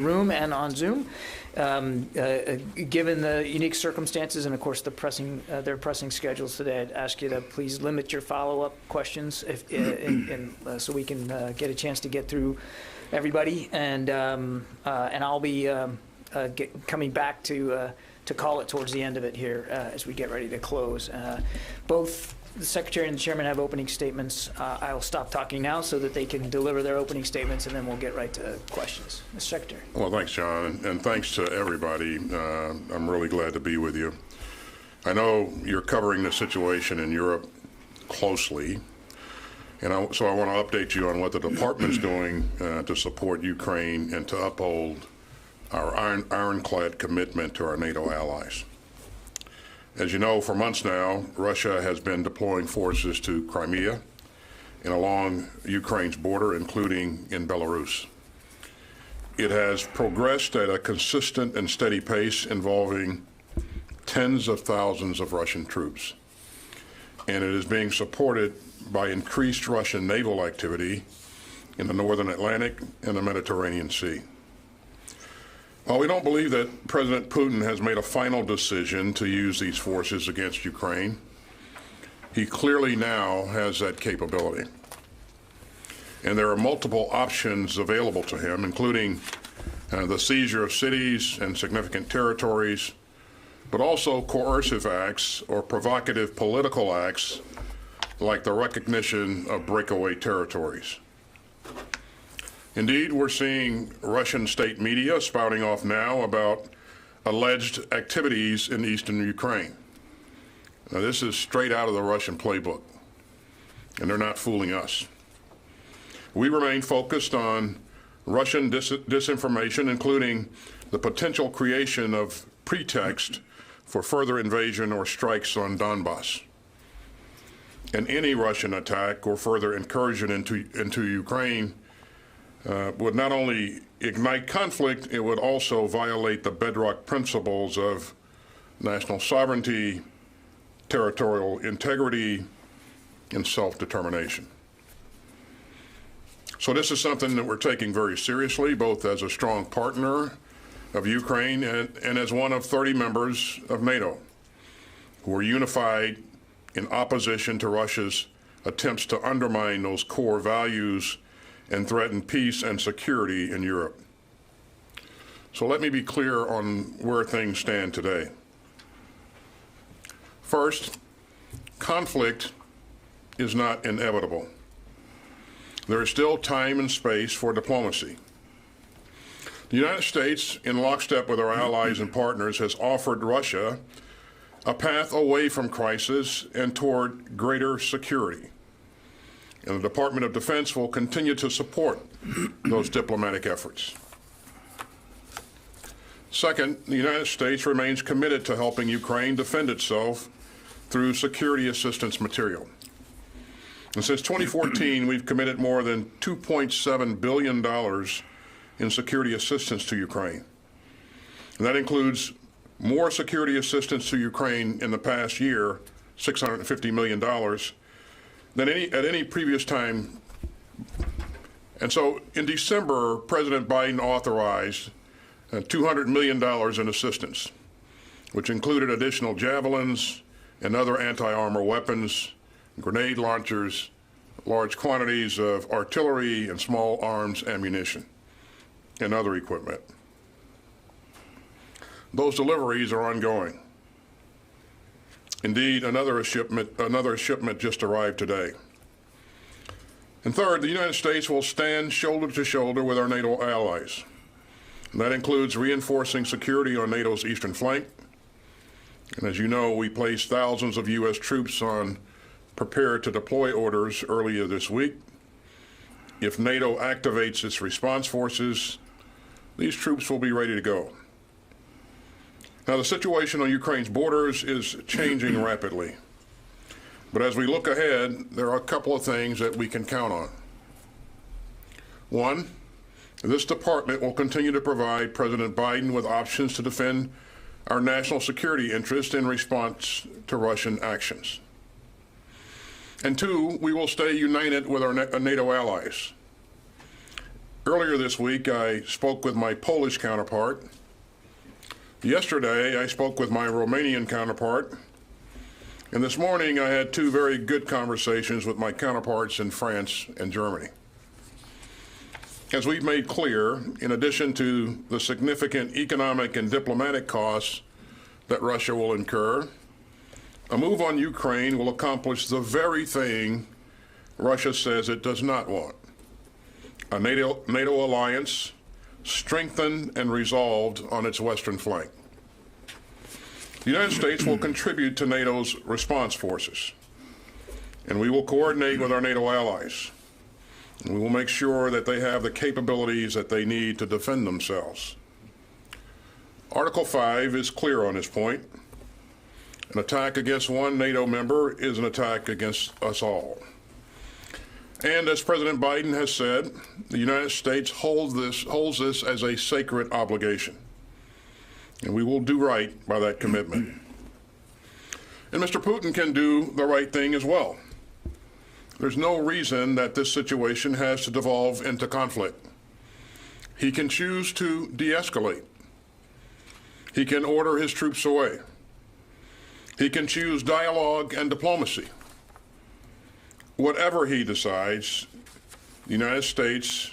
room and on Zoom. Given the unique circumstances and, of course, their pressing schedules today, I'd ask you to please limit your follow-up questions so we can get a chance to get through everybody. And I'll be coming back to call it towards the end of it here as we get ready to close. Both the Secretary and the Chairman have opening statements. I'll stop talking now so that they can deliver their opening statements, and then we'll get right to questions. Mr. Secretary. Well, thanks, John, and thanks to everybody. I'm really glad to be with you. I know you're covering the situation in Europe closely, and so I want to update you on what the Department's doing to support Ukraine and to uphold our ironclad commitment to our NATO allies. As you know, for months now, Russia has been deploying forces to Crimea and along Ukraine's border, including in Belarus. It has progressed at a consistent and steady pace involving tens of thousands of Russian troops. And it is being supported by increased Russian naval activity in the northern Atlantic and the Mediterranean Sea. While we don't believe that President Putin has made a final decision to use these forces against Ukraine, he clearly now has that capability. And there are multiple options available to him, including the seizure of cities and significant territories, but also coercive acts or provocative political acts like the recognition of breakaway territories. Indeed, we're seeing Russian state media spouting off now about alleged activities in eastern Ukraine. Now, this is straight out of the Russian playbook, and they're not fooling us. We remain focused on Russian disinformation, including the potential creation of pretext for further invasion or strikes on Donbass. And any Russian attack or further incursion into Ukraine would not only ignite conflict, it would also violate the bedrock principles of national sovereignty, territorial integrity, and self-determination. So this is something that we're taking very seriously, both as a strong partner of Ukraine and as one of 30 members of NATO, who are unified in opposition to Russia's attempts to undermine those core values and threaten peace and security in Europe. So let me be clear on where things stand today. First, conflict is not inevitable. There is still time and space for diplomacy. The United States, in lockstep with our allies and partners, has offered Russia a path away from crisis and toward greater security. And the Department of Defense will continue to support those diplomatic efforts. Second, the United States remains committed to helping Ukraine defend itself through security assistance material. And since 2014, we've committed more than $2.7 billion in security assistance to Ukraine. And that includes more security assistance to Ukraine in the past year, $650 million, than at any previous time. And so in December, President Biden authorized $200 million in assistance, which included additional javelins and other anti-armor weapons, grenade launchers, large quantities of artillery and small arms ammunition, and other equipment. Those deliveries are ongoing. Indeed, another shipment just arrived today. And third, the United States will stand shoulder to shoulder with our NATO allies. And that includes reinforcing security on NATO's eastern flank. And as you know, we placed thousands of U.S. troops on prepare to deploy orders earlier this week. If NATO activates its response forces, these troops will be ready to go. Now, the situation on Ukraine's borders is changing rapidly. But as we look ahead, there are a couple of things that we can count on. One, this department will continue to provide President Biden with options to defend our national security interest in response to Russian actions. And two, we will stay united with our NATO allies. Earlier this week, I spoke with my Polish counterpart. Yesterday, I spoke with my Romanian counterpart. And this morning, I had two very good conversations with my counterparts in France and Germany. As we've made clear, in addition to the significant economic and diplomatic costs that Russia will incur, a move on Ukraine will accomplish the very thing Russia says it does not want: a NATO alliance strengthened and resolved on its western flank. The United States will contribute to NATO's response forces, and we will coordinate with our NATO allies. And we will make sure that they have the capabilities that they need to defend themselves. Article 5 is clear on this point. An attack against one NATO member is an attack against us all. And as President Biden has said, the United States holds this as a sacred obligation. And we will do right by that commitment. And Mr. Putin can do the right thing as well. There's no reason that this situation has to devolve into conflict. He can choose to de-escalate. He can order his troops away. He can choose dialogue and diplomacy. Whatever he decides, the United States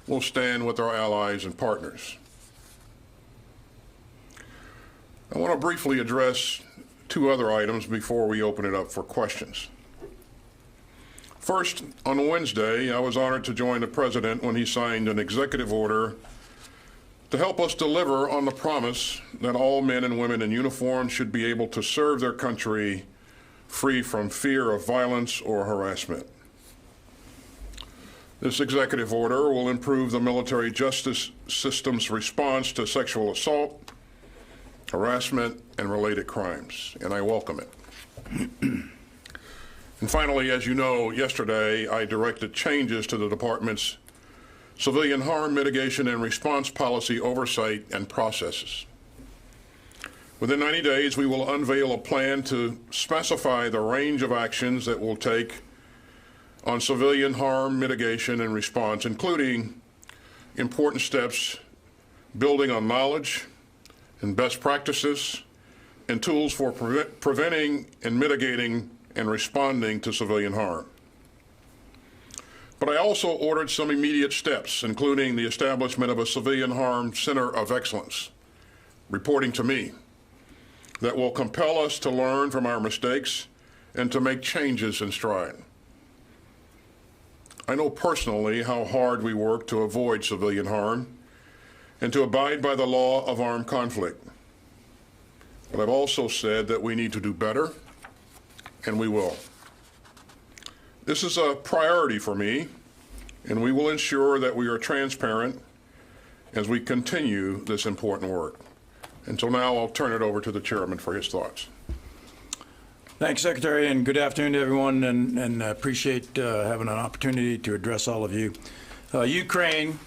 will stand with our allies and partners. I want to briefly address two other items before we open it up for questions. First, on Wednesday, I was honored to join the President when he signed an executive order to help us deliver on the promise that all men and women in uniform should be able to serve their country free from fear of violence or harassment. This executive order will improve the military justice system's response to sexual assault, harassment, and related crimes, and I welcome it. And finally, as you know, yesterday I directed changes to the department's civilian harm mitigation and response policy oversight and processes. Within 90 days, we will unveil a plan to specify the range of actions that we'll take on civilian harm mitigation and response, including important steps building on knowledge and best practices and tools for preventing and mitigating and responding to civilian harm. But I also ordered some immediate steps, including the establishment of a Civilian Harm Center of Excellence, reporting to me, that will compel us to learn from our mistakes and to make changes in stride. I know personally how hard we work to avoid civilian harm and to abide by the law of armed conflict. But I've also said that we need to do better, and we will. This is a priority for me, and we will ensure that we are transparent as we continue this important work. Until now, I'll turn it over to the chairman for his thoughts. Thanks, Secretary, and good afternoon to everyone, and I appreciate having an opportunity to address all of you. Ukraine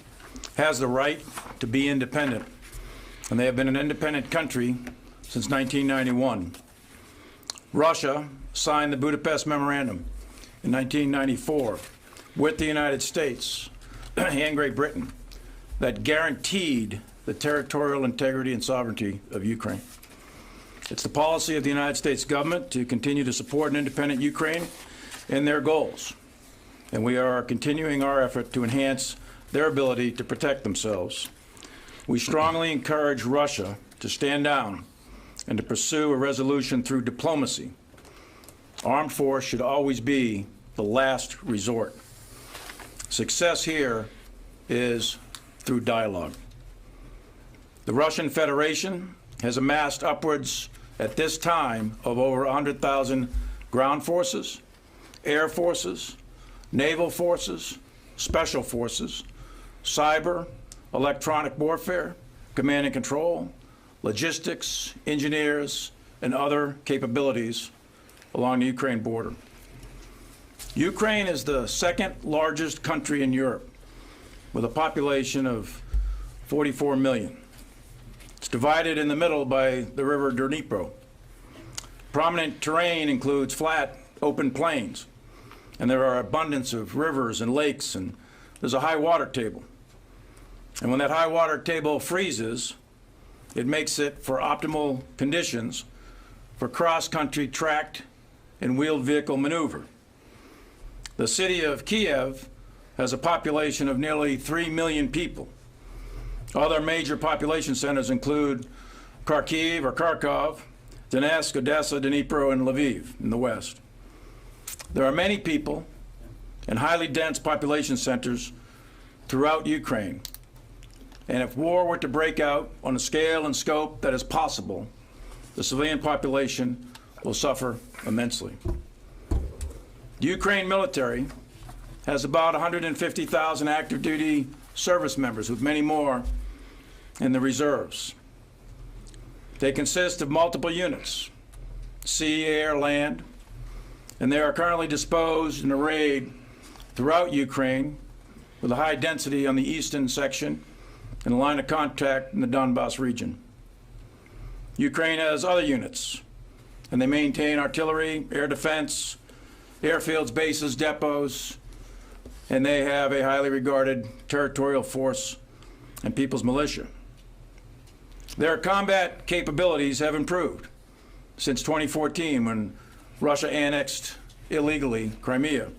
has the right to be independent, and they have been an independent country since 1991. Russia signed the Budapest Memorandum in 1994 with the United States and Great Britain that guaranteed the territorial integrity and sovereignty of Ukraine. It's the policy of the United States government to continue to support an independent Ukraine in their goals, and we are continuing our effort to enhance their ability to protect themselves. We strongly encourage Russia to stand down and to pursue a resolution through diplomacy. Armed force should always be the last resort. Success here is through dialogue. The Russian Federation has amassed upwards, at this time, of over 100,000 ground forces, air forces, naval forces, special forces, cyber, electronic warfare, command and control, logistics, engineers, and other capabilities along the Ukraine border. Ukraine is the second largest country in Europe, with a population of 44 million. It's divided in the middle by the river Dnipro. Prominent terrain includes flat, open plains, and there are abundance of rivers and lakes, and there's a high water table. And when that high water table freezes, it makes it for optimal conditions for cross-country tracked and wheeled vehicle maneuver. The city of Kiev has a population of nearly 3 million people. Other major population centers include Kharkiv or Kharkov, Donetsk, Odessa, Dnipro, and Lviv in the west. There are many people and highly dense population centers throughout Ukraine. And if war were to break out on a scale and scope that is possible, the civilian population will suffer immensely. The Ukraine military has about 150,000 active duty service members, with many more in the reserves. They consist of multiple units, sea, air, land, and they are currently disposed and arrayed throughout Ukraine with a high density on the eastern section and a line of contact in the Donbass region. Ukraine has other units, and they maintain artillery, air defense, airfields, bases, depots, and they have a highly regarded territorial force and people's militia. Their combat capabilities have improved since 2014, when Russia annexed illegally Crimea.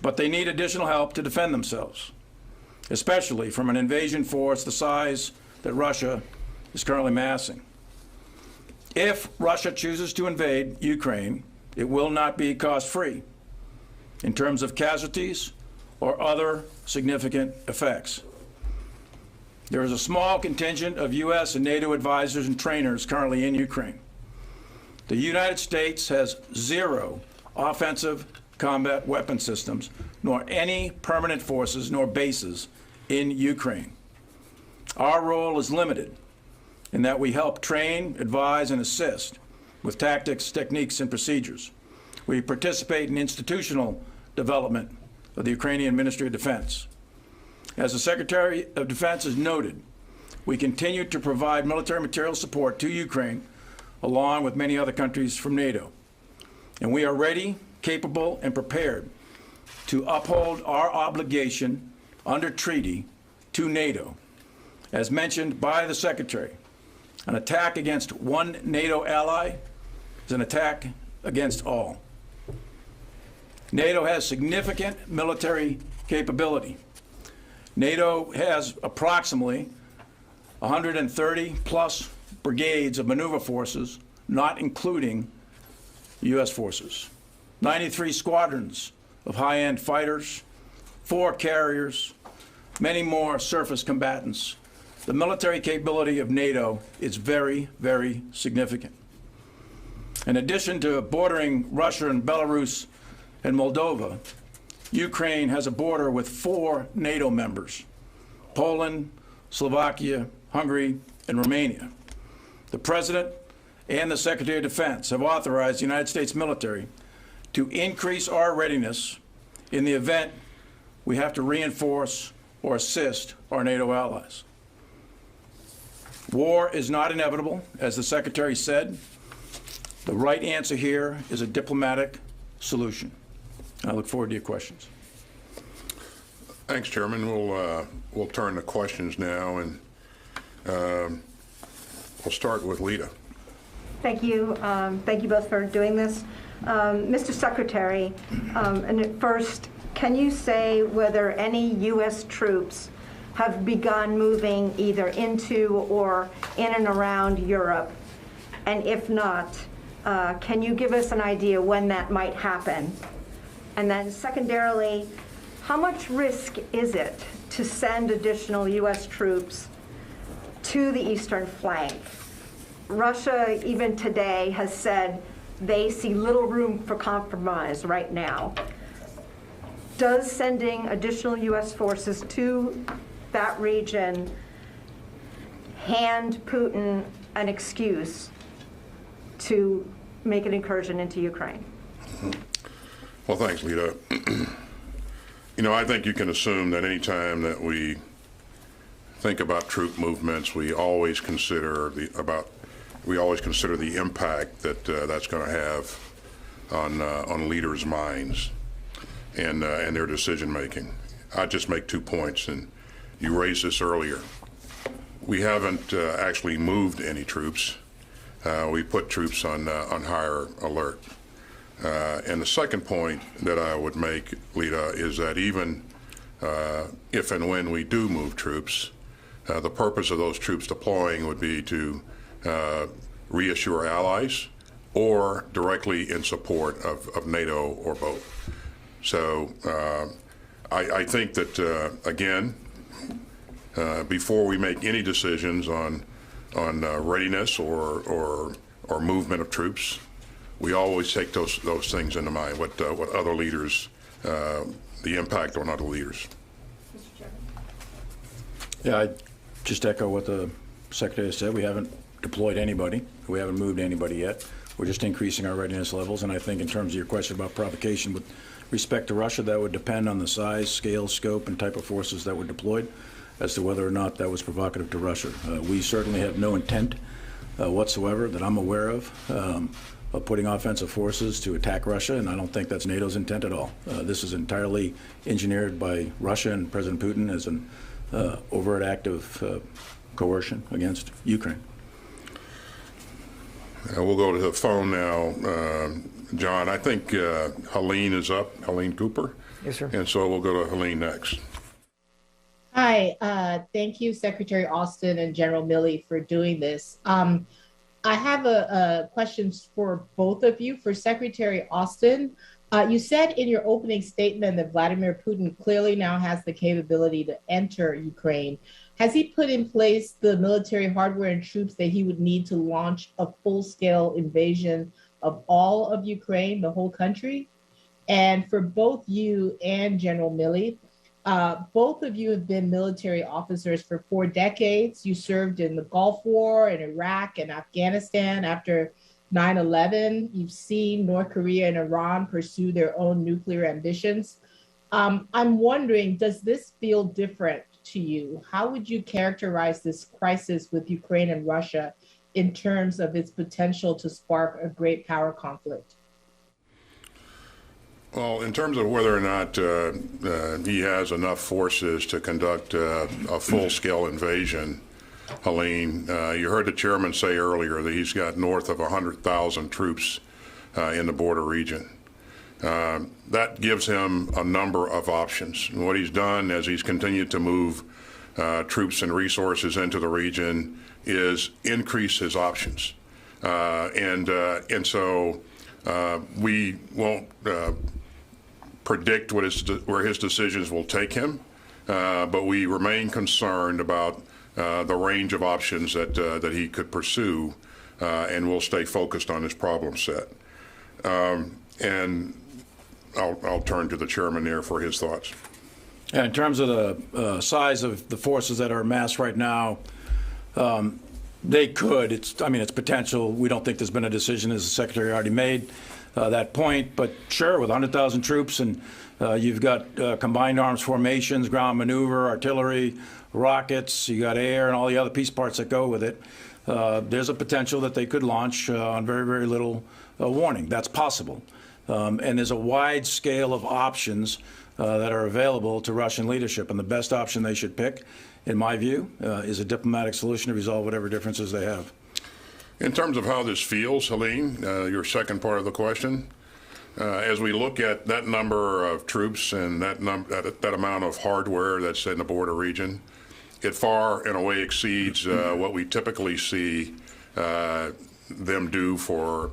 But they need additional help to defend themselves, especially from an invasion force the size that Russia is currently massing. If Russia chooses to invade Ukraine, it will not be cost-free in terms of casualties or other significant effects. There is a small contingent of U.S. and NATO advisors and trainers currently in Ukraine. The United States has zero offensive combat weapon systems, nor any permanent forces nor bases in Ukraine. Our role is limited in that we help train, advise, and assist with tactics, techniques, and procedures. We participate in institutional development of the Ukrainian Ministry of Defense. As the Secretary of Defense has noted, we continue to provide military material support to Ukraine, along with many other countries from NATO. And we are ready, capable, and prepared to uphold our obligation under treaty to NATO. As mentioned by the Secretary, an attack against one NATO ally is an attack against all. NATO has significant military capability. NATO has approximately 130 plus brigades of maneuver forces, not including U.S. forces, 93 squadrons of high-end fighters, 4 carriers, many more surface combatants. The military capability of NATO is very, very significant. In addition to bordering Russia and Belarus and Moldova, Ukraine has a border with 4 NATO members: Poland, Slovakia, Hungary, and Romania. The President and the Secretary of Defense have authorized the United States military to increase our readiness in the event we have to reinforce or assist our NATO allies. War is not inevitable, as the Secretary said. The right answer here is a diplomatic solution. I look forward to your questions. Thanks, Chairman. We'll turn to questions now, and we'll start with Lita. Thank you. Thank you both for doing this. Mr. Secretary, and first, can you say whether any U.S. troops have begun moving either into or in and around Europe? And if not, can you give us an idea when that might happen? And then secondarily, how much risk is it to send additional U.S. troops to the eastern flank? Russia, even today, has said they see little room for compromise right now. Does sending additional U.S. forces to that region hand Putin an excuse to make an incursion into Ukraine? Well, thanks, Lita. You know, I think you can assume that any time that we think about troop movements, we always consider the impact that that's going to have on leaders' minds and their decision making. I just make 2 points, and you raised this earlier. We haven't actually moved any troops. We put troops on higher alert. And the second point that I would make, Lita, is that even if and when we do move troops, the purpose of those troops deploying would be to reassure allies or directly in support of NATO or both. So I think that, again, before we make any decisions on readiness or movement of troops, we always take those things into mind. What other leaders, the impact on other leaders. Mr. Chairman. Yeah, I just echo what the Secretary said. We haven't deployed anybody. We haven't moved anybody yet. We're just increasing our readiness levels. And I think in terms of your question about provocation with respect to Russia, that would depend on the size, scale, scope, and type of forces that were deployed as to whether or not that was provocative to Russia. We certainly have no intent whatsoever that I'm aware of putting offensive forces to attack Russia, and I don't think that's NATO's intent at all. This is entirely engineered by Russia and President Putin as an overt act of coercion against Ukraine. We'll go to the phone now. John, I think Helene is up, Helene Cooper. Yes, sir. And so we'll go to Helene next. Hi, thank you, Secretary Austin and General Milley, for doing this. I have a questions for both of you. For Secretary Austin, you said in your opening statement that Vladimir Putin clearly now has the capability to enter Ukraine. Has he put in place the military hardware and troops that he would need to launch a full-scale invasion of all of Ukraine, the whole country? And for both you and General Milley, both of you have been military officers for 4 decades. You served in the Gulf War, in Iraq, and Afghanistan after 9/11. You've seen North Korea and Iran pursue their own nuclear ambitions. I'm wondering, does this feel different to you? How would you characterize this crisis with Ukraine and Russia in terms of its potential to spark a great power conflict? Well, in terms of whether or not he has enough forces to conduct a full-scale invasion, Helene, you heard the chairman say earlier that he's got north of 100,000 troops in the border region. That gives him a number of options. And what he's done as he's continued to move troops and resources into the region is increase his options. And so we won't predict where his decisions will take him, but we remain concerned about the range of options that he could pursue, and we'll stay focused on his problem set. And I'll turn to the chairman there for his thoughts. Yeah, in terms of the size of the forces that are amassed right now, they could. It's potential. We don't think there's been a decision, as the Secretary already made that point. But sure, with 100,000 troops, and you've got combined arms formations, ground maneuver, artillery, rockets, you got air, and all the other piece parts that go with it. There's a potential that they could launch on very, very little warning. That's possible. And there's a wide scale of options that are available to Russian leadership. And the best option they should pick, in my view, is a diplomatic solution to resolve whatever differences they have. In terms of how this feels, Helene, your second part of the question, as we look at that number of troops and that amount of hardware that's in the border region, it far and away exceeds what we typically see them do for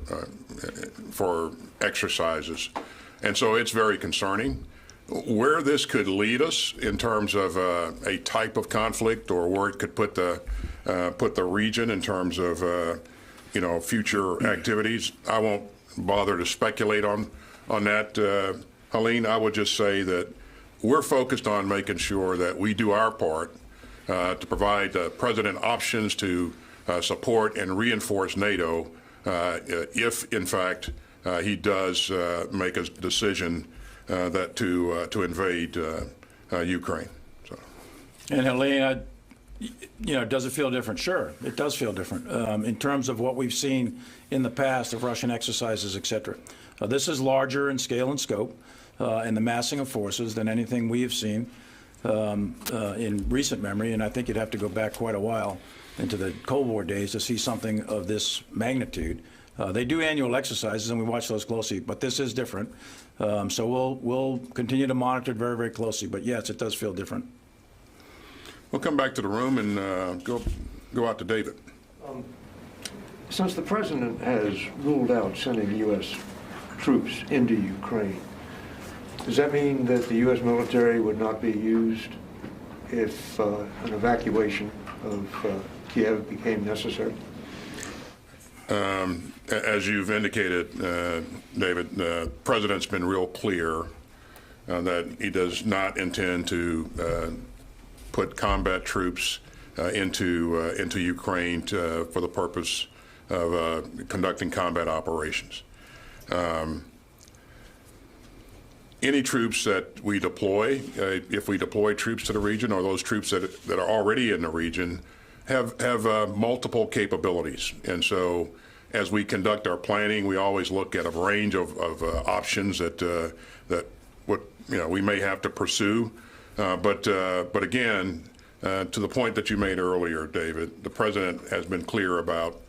exercises. And so it's very concerning. Where this could lead us in terms of a type of conflict, or where it could put the region in terms of future activities, I won't bother to speculate on that, Helene. I would just say that we're focused on making sure that we do our part to provide the president options to support and reinforce NATO if, in fact, he does make a decision that to invade Ukraine. So. And Helene, does it feel different? Sure, it does feel different in terms of what we've seen in the past of Russian exercises, et cetera. This is larger in scale and scope and the massing of forces than anything we have seen in recent memory, and I think you'd have to go back quite a while into the Cold War days to see something of this magnitude. They do annual exercises, and we watch those closely, but this is different. So we'll continue to monitor it very, very closely. But yes, it does feel different. We'll come back to the room and go out to David. Since the president has ruled out sending U.S. troops into Ukraine, does that mean that the U.S. military would not be used if an evacuation of Kiev became necessary? As you've indicated, David, the president's been real clear that he does not intend to put combat troops into Ukraine for the purpose of conducting combat operations. Any troops that we deploy, if we deploy troops to the region, or those troops that are already in the region, have multiple capabilities. And so as we conduct our planning, we always look at a range of options that we may have to pursue. But again, to the point that you made earlier, David, the president has been clear about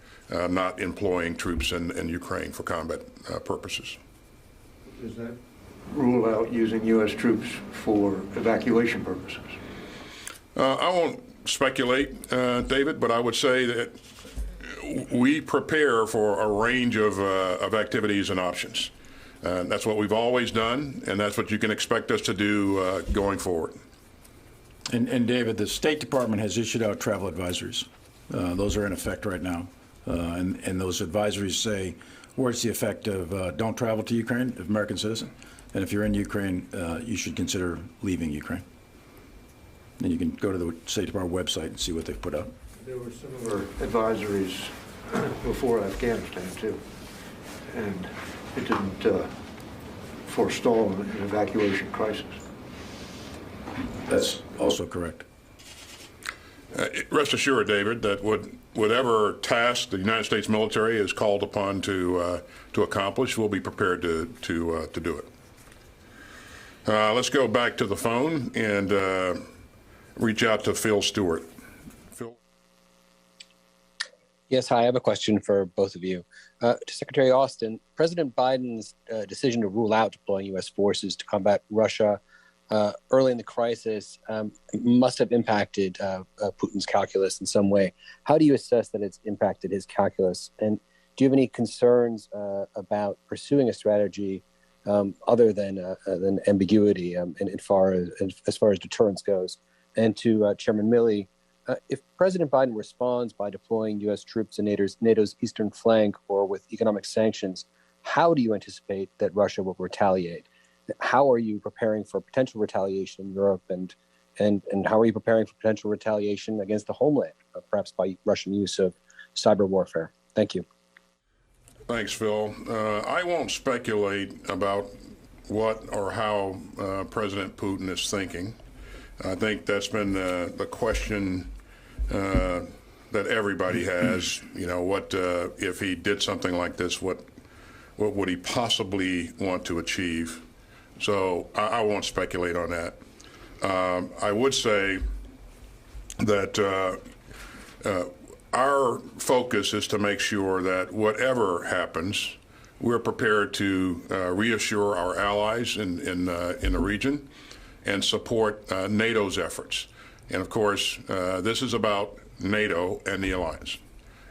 not employing troops in Ukraine for combat purposes. Does that rule out using U.S. troops for evacuation purposes? I won't speculate, David, but I would say that we prepare for a range of activities and options. That's what we've always done, and that's what you can expect us to do going forward. And David, the State Department has issued out travel advisories. Those are in effect right now. And those advisories say, where's the effect of don't travel to Ukraine, if American citizen? And if you're in Ukraine, you should consider leaving Ukraine. And you can go to the State Department website and see what they've put out. There were similar advisories before Afghanistan, too. And it didn't forestall an evacuation crisis. That's also correct. Rest assured, David, that whatever task the United States military is called upon to accomplish, we'll be prepared to do it. Let's go back to the phone and reach out to Phil Stewart. Phil? Yes, hi. I have a question for both of you. To Secretary Austin, President Biden's decision to rule out deploying U.S. forces to combat Russia early in the crisis must have impacted Putin's calculus in some way. How do you assess that it's impacted his calculus? And do you have any concerns about pursuing a strategy other than ambiguity as far as deterrence goes? And to Chairman Milley, if President Biden responds by deploying U.S. troops in NATO's eastern flank or with economic sanctions, how do you anticipate that Russia will retaliate? How are you preparing for potential retaliation in Europe, and how are you preparing for potential retaliation against the homeland, perhaps by Russian use of cyber warfare? Thank you. Thanks, Phil. I won't speculate about what or how President Putin is thinking. I think that's been the question that everybody has. You know, what if he did something like this? What would he possibly want to achieve? So I won't speculate on that. I would say that our focus is to make sure that whatever happens, we're prepared to reassure our allies in the region and support NATO's efforts. And of course, this is about NATO and the alliance.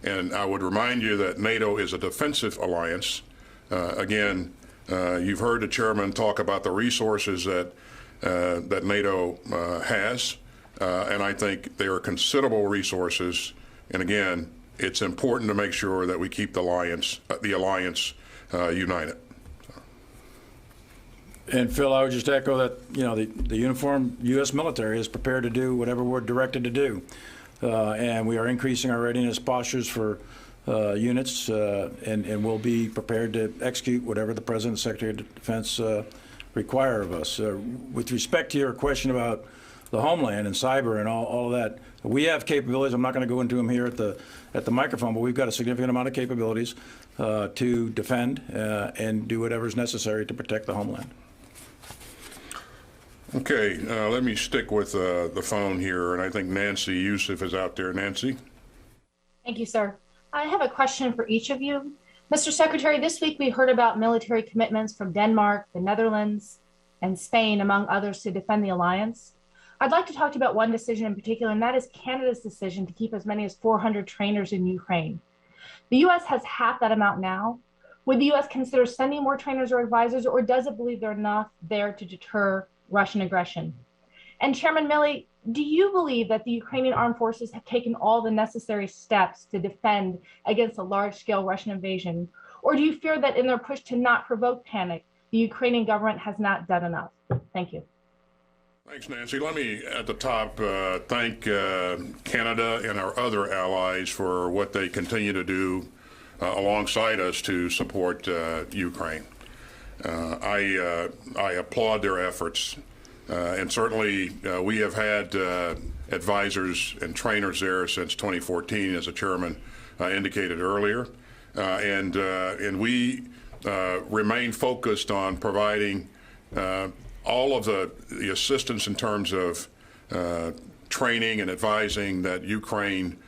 And I would remind you that NATO is a defensive alliance. Again, you've heard the chairman talk about the resources that NATO has, and I think they are considerable resources. And again, it's important to make sure that we keep the alliance united. And Phil, I would just echo that, you know, the uniformed U.S. military is prepared to do whatever we're directed to do. And we are increasing our readiness postures for units, and we'll be prepared to execute whatever the President and Secretary of Defense require of us. With respect to your question about the homeland and cyber and all of that, we have capabilities. I'm not going to go into them here at the microphone, but we've got a significant amount of capabilities to defend and do whatever is necessary to protect the homeland. Okay, let me stick with the phone here, and I think Nancy Youssef is out there. Nancy? Thank you, sir. I have a question for each of you. Mr. Secretary, this week we heard about military commitments from Denmark, the Netherlands, and Spain, among others, to defend the alliance. I'd like to talk to you about one decision in particular, and that is Canada's decision to keep as many as 400 trainers in Ukraine. The U.S. has half that amount now. Would the U.S. consider sending more trainers or advisors, or does it believe they're not there to deter Russian aggression? And Chairman Milley, do you believe that the Ukrainian armed forces have taken all the necessary steps to defend against a large-scale Russian invasion? Or do you fear that in their push to not provoke panic, the Ukrainian government has not done enough? Thank you. Thanks, Nancy. Let me, at the top, thank Canada and our other allies for what they continue to do alongside us to support Ukraine. I applaud their efforts, and certainly we have had advisors and trainers there since 2014, as the chairman indicated earlier, and we remain focused on providing all of the assistance in terms of training and advising that Ukraine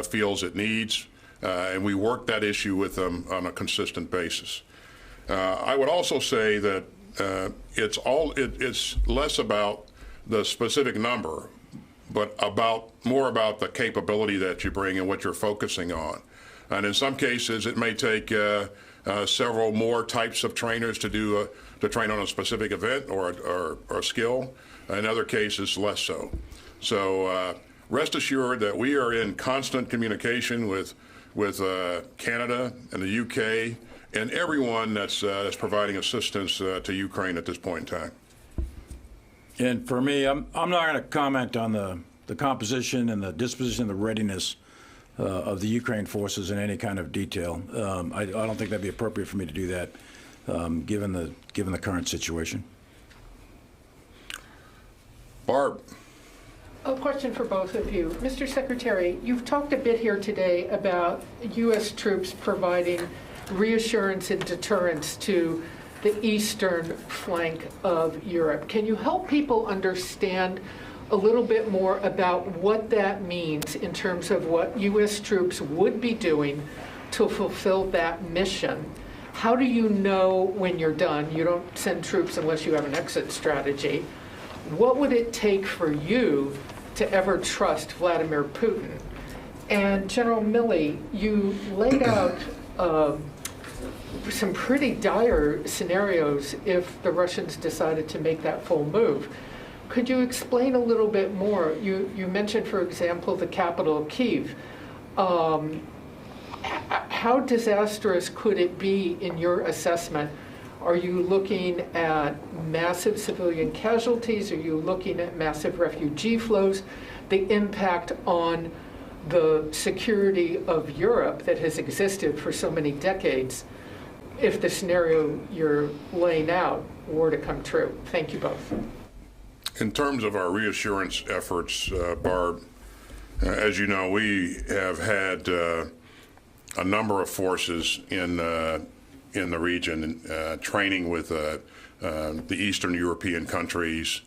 feels it needs, and we work that issue with them on a consistent basis. I would also say that it's less about the specific number, but more about the capability that you bring and what you're focusing on. And in some cases, it may take several more types of trainers to train on a specific event or skill. In other cases, less so. So rest assured that we are in constant communication with Canada and the UK and everyone that's providing assistance to Ukraine at this point in time. And for me, I'm not going to comment on the composition and the disposition and the readiness of the Ukraine forces in any kind of detail. I don't think that'd be appropriate for me to do that, given the current situation. Barb. A question for both of you. Mr. Secretary, you've talked a bit here today about U.S. troops providing reassurance and deterrence to the eastern flank of Europe. Can you help people understand a little bit more about what that means in terms of what U.S. troops would be doing to fulfill that mission? How do you know when you're done? You don't send troops unless you have an exit strategy. What would it take for you to ever trust Vladimir Putin? And General Milley, you laid out some pretty dire scenarios if the Russians decided to make that full move. Could you explain a little bit more? You mentioned, for example, the capital, Kyiv. How disastrous could it be in your assessment? Are you looking at massive civilian casualties? Are you looking at massive refugee flows? The impact on the security of Europe that has existed for so many decades, if the scenario you're laying out were to come true? Thank you both. In terms of our reassurance efforts, Barb, as you know, we have had a number of forces in the region, training with the Eastern European countries.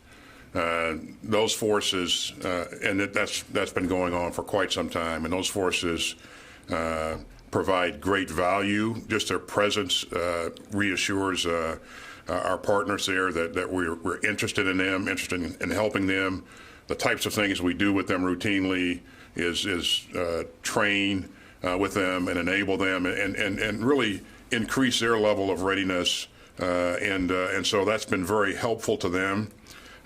Those forces, and that's been going on for quite some time, and those forces provide great value. Just their presence reassures our partners there that we're interested in them, interested in helping them. The types of things we do with them routinely is train with them and enable them and really increase their level of readiness, and so that's been very helpful to them,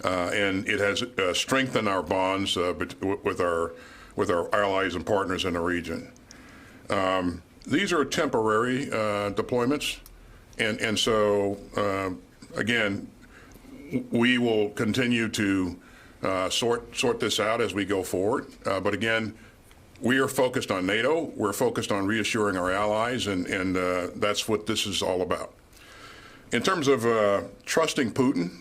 and it has strengthened our bonds with our allies and partners in the region. These are temporary deployments, and so again, we will continue to sort this out as we go forward. But again, we are focused on NATO. We're focused on reassuring our allies, and that's what this is all about. In terms of trusting Putin,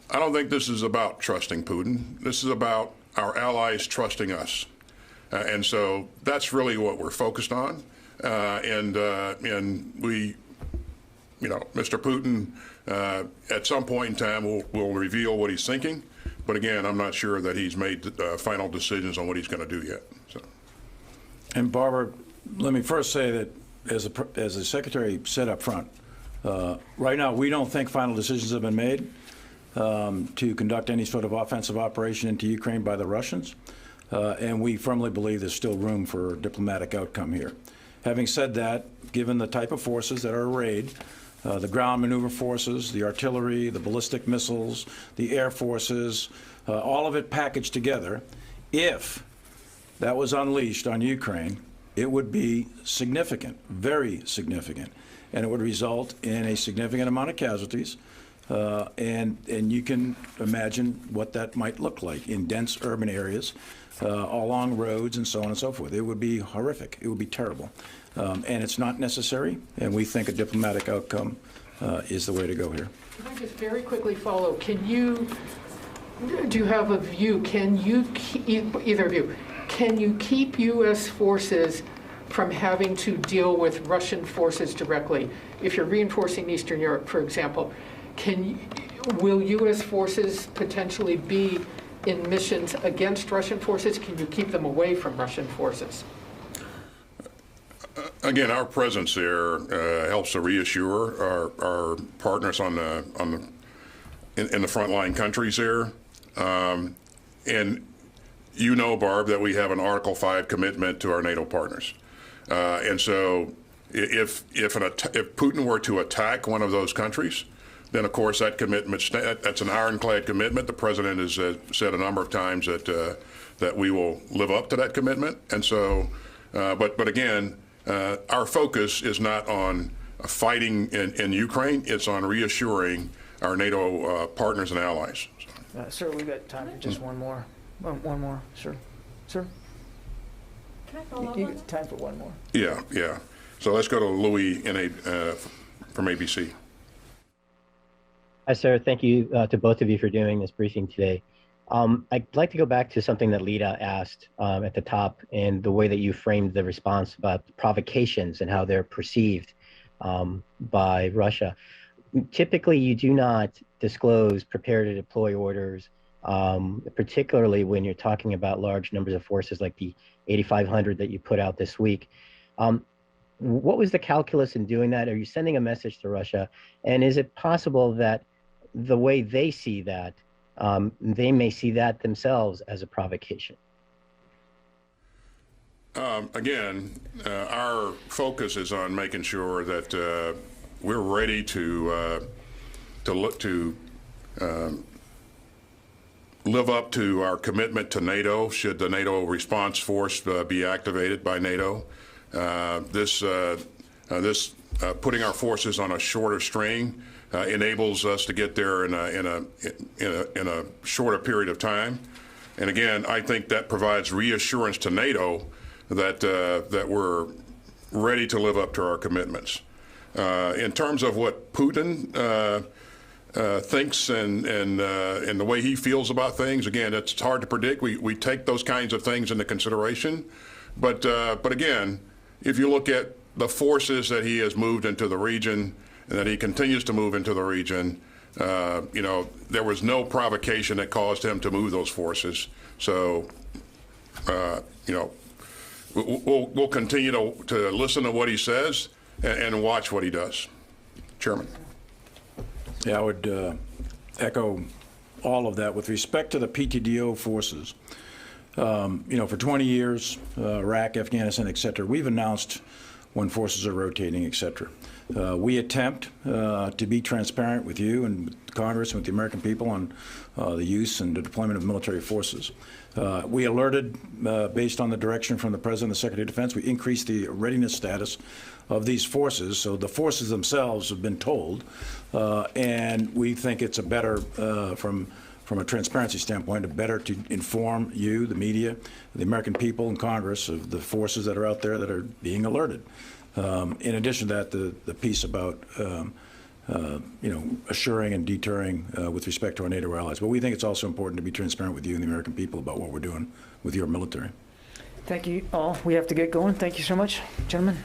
I don't think this is about trusting Putin. This is about our allies trusting us. And so that's really what we're focused on. And we, Mr. Putin At some point in time, we'll reveal what he's thinking. But again, I'm not sure that he's made final decisions on what he's going to do yet. So. And Barbara, let me first say that as the Secretary said up front, right now we don't think final decisions have been made to conduct any sort of offensive operation into Ukraine by the Russians. And we firmly believe there's still room for diplomatic outcome here. Having said that, given the type of forces that are arrayed, the ground maneuver forces, the artillery, the ballistic missiles, the air forces, all of it packaged together, if that was unleashed on Ukraine, it would be significant, very significant, and it would result in a significant amount of casualties. And you can imagine what that might look like in dense urban areas, along roads and so on and so forth. It would be horrific. It would be terrible. And it's not necessary, and we think a diplomatic outcome is the way to go here. Can I just very quickly follow? Do you have a view? Can you keep, either of you, can you keep U.S. forces from having to deal with Russian forces directly? If you're reinforcing Eastern Europe, for example, will U.S. forces potentially be in missions against Russian forces? Can you keep them away from Russian forces? Again, our presence there helps to reassure our partners in the frontline countries there. And you know, Barb, that we have an Article 5 commitment to our NATO partners. And so if Putin were to attack one of those countries, then of course that commitment, that's an ironclad commitment. The president has said a number of times that we will live up to that commitment. And so, but again, our focus is not on fighting in Ukraine. It's on reassuring our NATO partners and allies. Sir, we've got time for just one more. One more, sir. Sir? Can I follow up You on got that? time for one more. Yeah. So let's go to Louis from ABC. Hi, sir. Thank you to both of you for doing this briefing today. I'd like to go back to something that Lita asked at the top, and the way that you framed the response about provocations and how they're perceived by Russia. Typically, you do not disclose prepare to deploy orders, particularly when you're talking about large numbers of forces like the 8,500 that you put out this week. What was the calculus in doing that? Are you sending a message to Russia? And is it possible that the way they see that, they may see that themselves as a provocation? Again, our focus is on making sure that we're ready to live up to our commitment to NATO should the NATO response force be activated by NATO. This putting our forces on a shorter string enables us to get there in a shorter period of time. And again, I think that provides reassurance to NATO that we're ready to live up to our commitments. In terms of what Putin thinks and the way he feels about things, again, it's hard to predict. We take those kinds of things into consideration, but again, if you look at the forces that he has moved into the region and that he continues to move into the region, there was no provocation that caused him to move those forces. So, we'll continue to listen to what he says and watch what he does. Chairman. Yeah, I would echo all of that. With respect to the PTDO forces, for 20 years, Iraq, Afghanistan, et cetera, we've announced when forces are rotating, et cetera. We attempt to be transparent with you and with Congress and with the American people on the use and the deployment of military forces. We alerted, based on the direction from the President and the Secretary of Defense, we increased the readiness status of these forces. So the forces themselves have been told, and we think it's a better, from a transparency standpoint, better to inform you, the media, the American people, and Congress of the forces that are out there that are being alerted. In addition to that, the piece about assuring and deterring with respect to our NATO allies. But we think it's also important to be transparent with you and the American people about what we're doing with your military. Thank you all. We have to get going. Thank you so much, gentlemen.